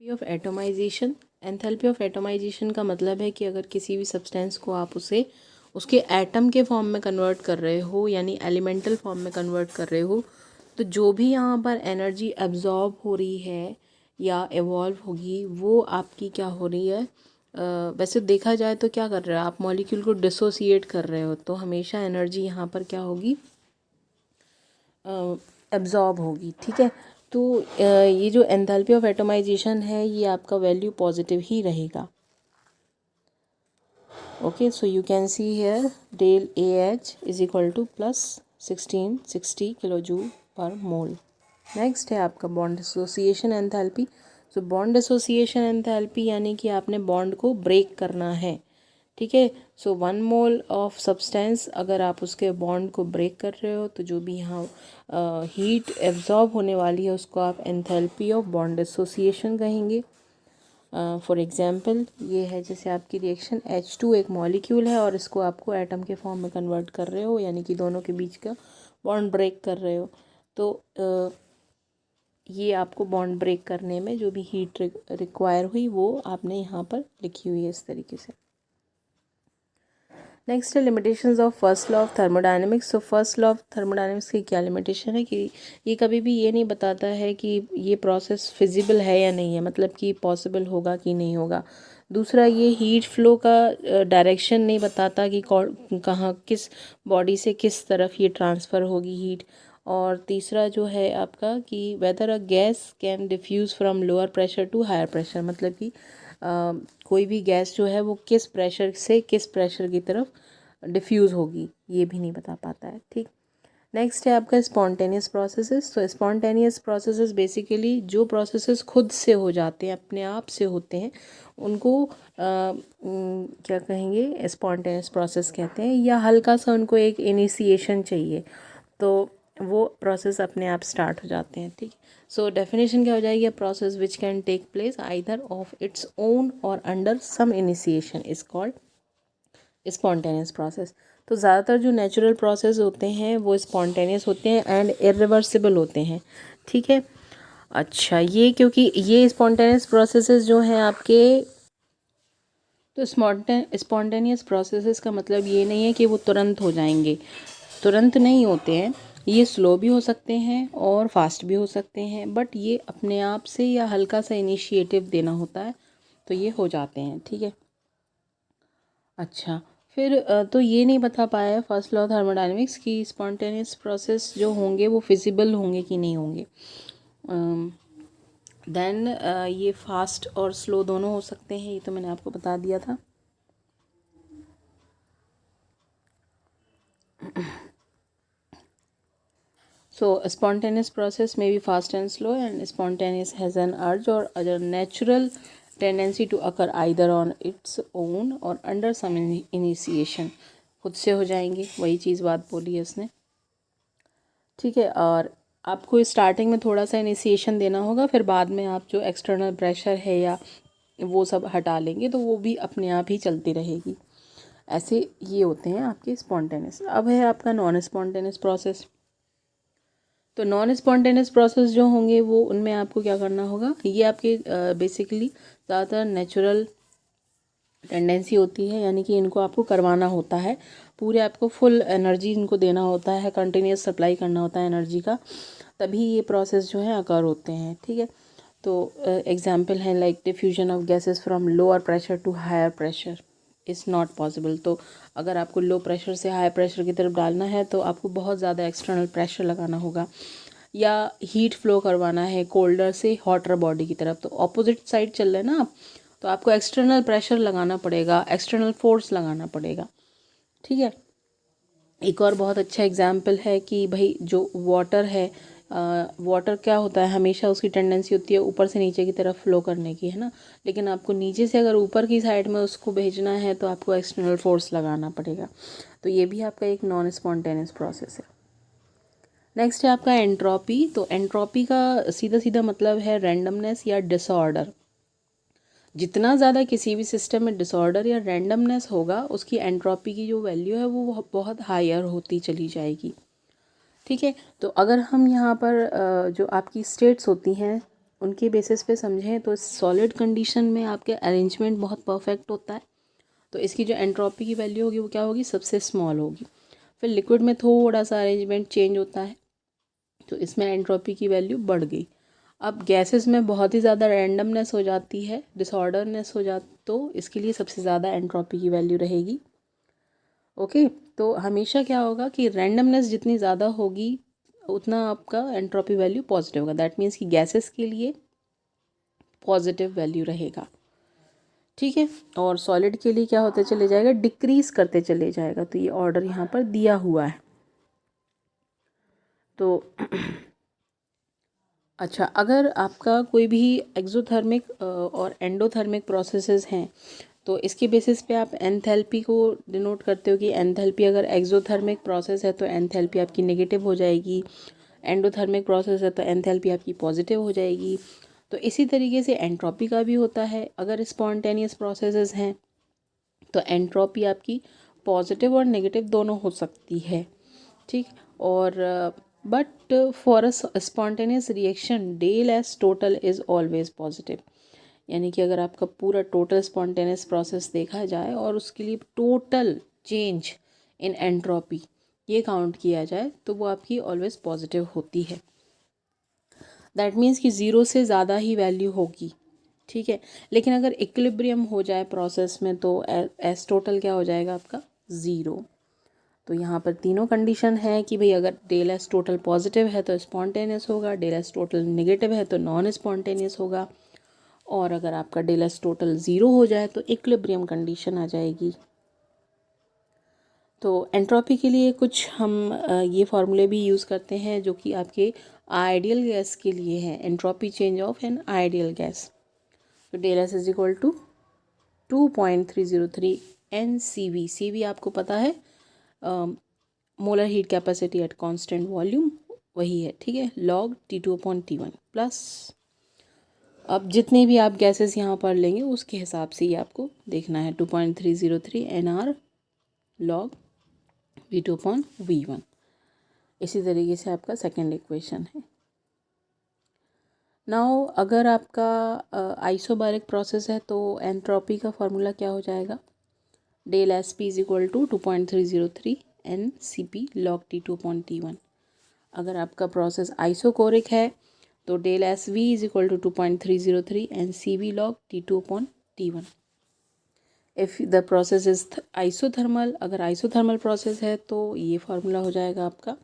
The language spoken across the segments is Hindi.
Enthalpy of atomization. Enthalpy of atomization का मतलब है कि अगर किसी भी सब्सटेंस को आप उसे उसके एटम के फॉर्म में कन्वर्ट कर रहे हो, यानी एलिमेंटल फॉर्म में कन्वर्ट कर रहे हो, तो जो भी यहाँ पर एनर्जी एब्जॉर्ब हो रही है या एवॉल्व होगी वो आपकी क्या हो रही है। वैसे देखा जाए तो क्या कर रहे हो आप, मॉलिक्यूल को डिसोसिएट कर रहे हो, तो हमेशा एनर्जी यहाँ पर क्या होगी, एब्जॉर्ब होगी। ठीक है, तो ये जो एंथैल्पी ऑफ एटोमाइजेशन है ये आपका वैल्यू पॉजिटिव ही रहेगा। Okay, so you can see here del A H is equal to plus 1660 kilo joule per mole. Next है आपका bond association enthalpy. So bond association enthalpy यानी कि आपने बॉन्ड को ब्रेक करना है। ठीक है, सो 1 मोल ऑफ सब्सटेंस अगर आप उसके बॉन्ड को ब्रेक कर रहे हो तो जो भी यहाँ हीट एब्जॉर्ब होने वाली है उसको आप एंथैल्पी ऑफ बॉन्ड एसोसिएशन कहेंगे। फॉर एग्जांपल ये है जैसे आपकी रिएक्शन H2 एक मॉलिक्यूल है और इसको आपको एटम के फॉर्म में कन्वर्ट कर रहे हो, यानी कि दोनों के बीच का बॉन्ड ब्रेक कर रहे हो, तो ये आपको बॉन्ड ब्रेक करने में जो भी हीट रिक्वायर हुई वो आपने यहाँ पर लिखी हुई है इस तरीके से। नेक्स्ट है limitations of first law of thermodynamics. So first law of thermodynamics की क्या लिमिटेशन है कि ये कभी भी ये नहीं बताता है कि ये प्रोसेस फिजिबल है या नहीं है, मतलब कि पॉसिबल होगा कि नहीं होगा। दूसरा, ये हीट फ्लो का डायरेक्शन नहीं बताता कि कहाँ किस बॉडी से किस तरफ ये ट्रांसफ़र होगी हीट। और तीसरा जो है आपका कि whether a gas can diffuse from lower pressure to higher pressure, मतलब कि कोई भी गैस जो है वो किस प्रेशर से किस प्रेशर की तरफ डिफ्यूज़ होगी ये भी नहीं बता पाता है। ठीक, नेक्स्ट है आपका स्पॉन्टेनियस प्रोसेसेस। तो स्पॉन्टेनियस प्रोसेसेस बेसिकली जो प्रोसेसेस खुद से हो जाते हैं, अपने आप से होते हैं, उनको क्या कहेंगे, स्पॉन्टेनियस प्रोसेस कहते हैं। या हल्का सा उनको एक इनिशिएशन चाहिए तो वो प्रोसेस अपने आप स्टार्ट हो जाते हैं। ठीक, सो डेफिनेशन क्या हो जाएगी, process which can take place either of its own और under some initiation is called spontaneous process. तो ज़्यादातर जो नेचुरल प्रोसेस होते हैं वो स्पॉन्टेनियस होते हैं एंड इरिवर्सिबल होते हैं। ठीक है, अच्छा, ये क्योंकि ये स्पॉन्टेनियस प्रोसेसेस जो हैं आपके, तो स्पॉन्टेनियस प्रोसेसेस का मतलब ये नहीं है कि वो तुरंत हो जाएंगे, तुरंत नहीं होते हैं, ये स्लो भी हो सकते हैं और फास्ट भी हो सकते हैं, बट ये अपने आप से या हल्का सा इनिशिएटिव देना होता है तो ये हो जाते हैं। ठीक है, अच्छा, फिर तो ये नहीं बता पाया है फर्स्ट लॉ थर्मोडायनेमिक्स की स्पॉन्टेनियस प्रोसेस जो होंगे वो फिजिबल होंगे कि नहीं होंगे। देन ये फास्ट और स्लो दोनों हो सकते हैं, ये तो मैंने आपको बता दिया था। So a spontaneous process may be fast and slow, and spontaneous has an urge or other natural tendency to occur either on its own or under some initiation। खुद से हो जाएंगे, वही चीज़ बात बोली है इसने। ठीक है, और आपको स्टार्टिंग में थोड़ा सा इनिशिएशन देना होगा, फिर बाद में आप जो एक्सटर्नल प्रेशर है या वो सब हटा लेंगे तो वो भी अपने आप ही चलती रहेगी। ऐसे ये होते हैं आपके स्पॉन्टेनियस। अब है आपका नॉन स्पॉन्टेनियस प्रोसेस। तो नॉन स्पॉन्टेनियस प्रोसेस जो होंगे वो उनमें आपको क्या करना होगा, ये आपके बेसिकली ज़्यादातर नेचुरल टेंडेंसी होती है, यानी कि इनको आपको करवाना होता है, पूरे आपको फुल एनर्जी इनको देना होता है, कंटिन्यूस सप्लाई करना होता है एनर्जी का, तभी ये प्रोसेस जो है अकर होते हैं। ठीक है, तो एग्जांपल है like diffusion of gases from lower pressure to higher pressure is not possible. तो अगर आपको लो प्रेशर से हाई प्रेशर की तरफ डालना है तो आपको बहुत ज़्यादा एक्सटर्नल प्रेशर लगाना होगा, या हीट फ्लो करवाना है कोल्डर से हॉटर बॉडी की तरफ, तो ऑपोजिट साइड चल रहे हैं ना आप, तो आपको एक्सटर्नल प्रेशर लगाना पड़ेगा, एक्सटर्नल फोर्स लगाना पड़ेगा। ठीक है, एक और बहुत अच्छा एग्जाम्पल है कि भाई जो वाटर है, वाटर क्या होता है, हमेशा उसकी टेंडेंसी होती है ऊपर से नीचे की तरफ फ्लो करने की, है ना, लेकिन आपको नीचे से अगर ऊपर की साइड में उसको भेजना है तो आपको एक्सटर्नल फोर्स लगाना पड़ेगा। तो ये भी आपका एक नॉन स्पॉन्टेनियस प्रोसेस है। नेक्स्ट है आपका एंट्रोपी। तो एंट्रोपी का सीधा सीधा मतलब है रैंडमनेस या डिसऑर्डर। जितना ज़्यादा किसी भी सिस्टम में डिसऑर्डर या रैंडमनेस होगा उसकी एंट्रोपी की जो वैल्यू है वो बहुत हायर होती चली जाएगी। ठीक है, तो अगर हम यहाँ पर जो आपकी स्टेट्स होती हैं उनके बेसिस पे समझें तो सॉलिड कंडीशन में आपके अरेंजमेंट बहुत परफेक्ट होता है, तो इसकी जो एंट्रोपी की वैल्यू होगी वो क्या होगी, सबसे स्मॉल होगी। फिर लिक्विड में थोड़ा सा अरेंजमेंट चेंज होता है, तो इसमें एंट्रोपी की वैल्यू बढ़ गई। अब गैसेस में बहुत ही ज़्यादा रैंडमनेस हो जाती है, डिसऑर्डरनेस हो जाती, तो इसके लिए सबसे ज़्यादा एंट्रोपी की वैल्यू रहेगी। ओके, तो हमेशा क्या होगा कि रैंडमनेस जितनी ज़्यादा होगी उतना आपका एंट्रोपी वैल्यू पॉजिटिव होगा। दैट मीन्स कि गैसेस के लिए पॉजिटिव वैल्यू रहेगा, ठीक है। और सॉलिड के लिए क्या होते चले जाएगा, डिक्रीज करते चले जाएगा। तो ये ऑर्डर यहाँ पर दिया हुआ है। तो अच्छा, अगर आपका कोई भी एक्सोथर्मिक और एंडोथर्मिक प्रोसेसेस हैं तो इसके बेसिस पे आप एंथैल्पी को डिनोट करते हो कि एंथैल्पी अगर एक्सोथर्मिक प्रोसेस है तो एंथैल्पी आपकी नेगेटिव हो जाएगी, एंडोथर्मिक प्रोसेस है तो एंथैल्पी आपकी पॉजिटिव हो जाएगी। तो इसी तरीके से एंट्रोपी का भी होता है। अगर स्पॉन्टेनियस प्रोसेसेस हैं तो एंट्रोपी आपकी पॉजिटिव और नेगेटिव दोनों हो सकती है, ठीक। और but for a spontaneous reaction del S total is always positive. यानी कि अगर आपका पूरा टोटल स्पॉन्टेनियस प्रोसेस देखा जाए और उसके लिए टोटल चेंज इन एंट्रोपी ये काउंट किया जाए तो वो आपकी ऑलवेज पॉजिटिव होती है। दैट मीन्स कि ज़ीरो से ज़्यादा ही वैल्यू होगी, ठीक है। लेकिन अगर इक्विलिब्रियम हो जाए प्रोसेस में तो एस टोटल क्या हो जाएगा आपका, ज़ीरो। तो यहाँ पर तीनों कंडीशन है कि भाई अगर डेल एस टोटल पॉजिटिव है तो स्पॉन्टेनियस होगा, डेल एस टोटल नेगेटिव है तो नॉन स्पॉन्टेनियस होगा, और अगर आपका डेल एस टोटल ज़ीरो हो जाए तो इक्विलिब्रियम कंडीशन आ जाएगी। तो एंट्रोपी के लिए कुछ हम ये फार्मूले भी यूज़ करते हैं जो कि आपके आइडियल गैस के लिए हैं। Entropy change of an ideal gas, तो del S is equal to 2.303 NCV। CV आपको पता है molar heat capacity at constant volume, वही है, ठीक है। log T2/T1 प्लस, अब जितने भी आप गैसेस यहाँ पर लेंगे उसके हिसाब से ही आपको देखना है, 2.303 NR log V2/V1। इसी तरीके से आपका सेकेंड इक्वेशन है। नाउ अगर आपका आइसोबारिक प्रोसेस है तो एंट्रोपी का फार्मूला क्या हो जाएगा, del S P is equal to 2.303 NCP log T2/T1। अगर आपका प्रोसेस आइसोकोरिक है तो del S V is equal to 2.303 NCV log T2/T1। If the process is isothermal, अगर आइसोथर्मल प्रोसेस है तो ये फार्मूला हो जाएगा आपका,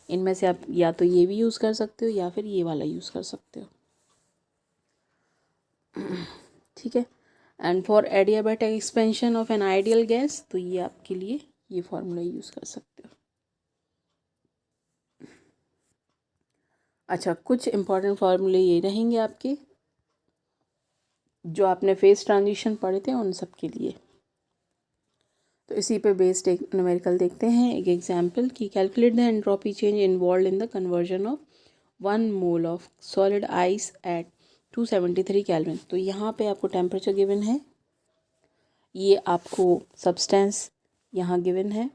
इनमें से आप या तो ये भी यूज़ कर सकते हो या फिर ये वाला यूज़ कर सकते हो, ठीक है। And for adiabatic expansion of an ideal gas तो ये आपके लिए ये फार्मूला यूज़ कर सकते हो। अच्छा, कुछ इंपॉर्टेंट फार्मूले ये रहेंगे आपके जो आपने फेस ट्रांजिशन पढ़े थे उन सब के लिए। तो इसी पे बेस्ड एक न्यूमेरिकल देखते हैं, एक एग्जांपल कि calculate the entropy change involve in the conversion of 1 mole of solid ice eight 273 kelvin. तो यहाँ पे आपको टेम्परेचर गिवन है, ये आपको सब्सटेंस यहाँ गिवन है,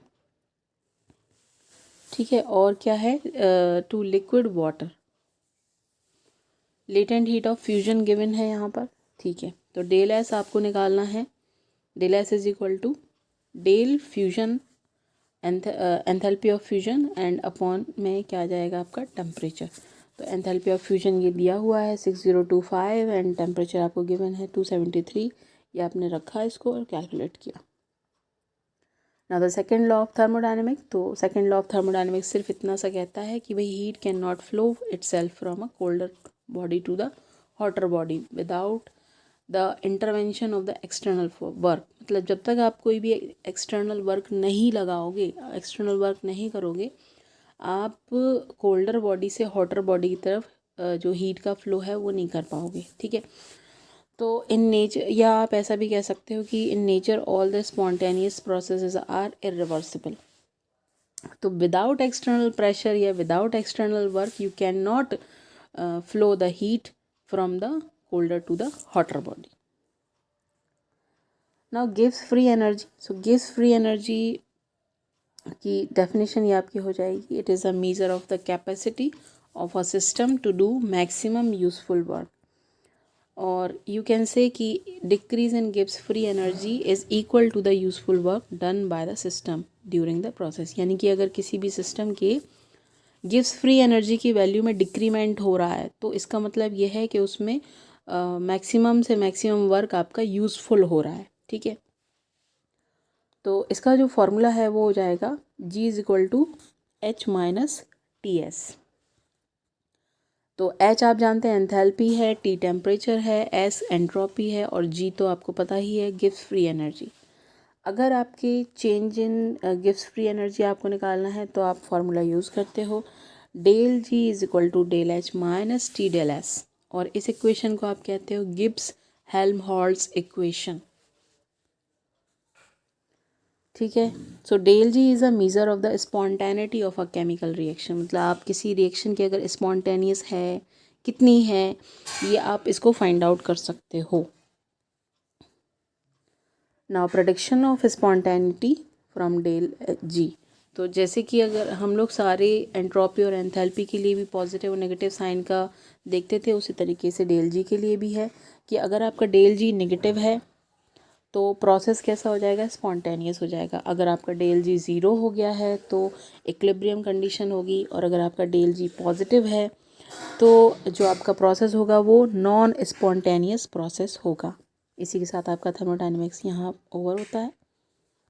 ठीक है। और क्या है, to liquid water, latent heat of fusion given है यहाँ पर, ठीक है। तो डेल एस आपको निकालना है, del S is equal to del fusion enthalpy of fusion and upon में क्या आ जाएगा आपका टेम्परेचर। तो एंथैल्पी ऑफ फ्यूजन ये दिया हुआ है 6025 एंड टेम्परेचर आपको गिवन है 273, ये आपने रखा इसको और कैलकुलेट किया। Now the second law of thermodynamic, तो सेकेंड लॉ ऑफ थर्मोडायनेमिक सिर्फ इतना सा कहता है कि भाई heat can not flow itself from a colder body to the hotter body without the intervention of the external work. मतलब जब तक आप कोई भी एक्सटर्नल वर्क नहीं लगाओगे, एक्सटर्नल वर्क नहीं करोगे, आप कोल्डर बॉडी से हॉटर बॉडी की तरफ जो हीट का फ्लो है वो नहीं कर पाओगे, ठीक है। तो इन नेचर, या आप ऐसा भी कह सकते हो कि in nature all the spontaneous processes are irreversible. तो विदाउट एक्सटर्नल प्रेशर या without external work you can not flow the heat from the colder to the hotter body. Now gives free energy, so gives free energy की डेफिनेशन ये आपकी हो जाएगी, it is a measure of the capacity of a system to do maximum useful work. और यू कैन से कि decrease in Gibbs free energy is equal to the useful work done by the system during the process. यानी कि अगर किसी भी सिस्टम के गिब्स फ्री एनर्जी की वैल्यू में डिक्रीमेंट हो रहा है तो इसका मतलब ये है कि उसमें मैक्सिमम से मैक्सिमम वर्क आपका यूज़फुल हो रहा है। ठीक है, तो इसका जो फॉर्मूला है वो हो जाएगा G is equal to H minus T S. तो H आप जानते हैं एंथैल्पी है, T टेम्परेचर है, S एंट्रोपी है और G तो आपको पता ही है गिब्स फ्री एनर्जी। अगर आपके change in Gibbs free energy आपको निकालना है तो आप फार्मूला यूज़ करते हो del G is equal to del H minus T del S, और इस इक्वेशन को आप कहते हो गिब्स हेल्महोल्ट्ज़ इक्वेशन। ठीक है, so del G is a measure of the spontaneity of a chemical reaction. मतलब आप किसी रिएक्शन की अगर स्पॉन्टेनियस है कितनी है ये आप इसको फाइंड आउट कर सकते हो। Now prediction of spontaneity from del G. तो जैसे कि अगर हम लोग सारे एंट्रोपी और एंथैल्पी के लिए भी पॉजिटिव और नेगेटिव साइन का देखते थे, उसी तरीके से डेल जी के लिए भी है कि अगर आपका डेल जी नेगेटिव है तो प्रोसेस कैसा हो जाएगा, स्पॉन्टेनियस हो जाएगा। अगर आपका डेल जी ज़ीरो हो गया है तो इक्विलिब्रियम कंडीशन होगी, और अगर आपका डेल जी पॉजिटिव है तो जो आपका प्रोसेस होगा वो नॉन स्पॉन्टेनियस प्रोसेस होगा। इसी के साथ आपका थर्मोडायनेमिक्स यहाँ ओवर होता है।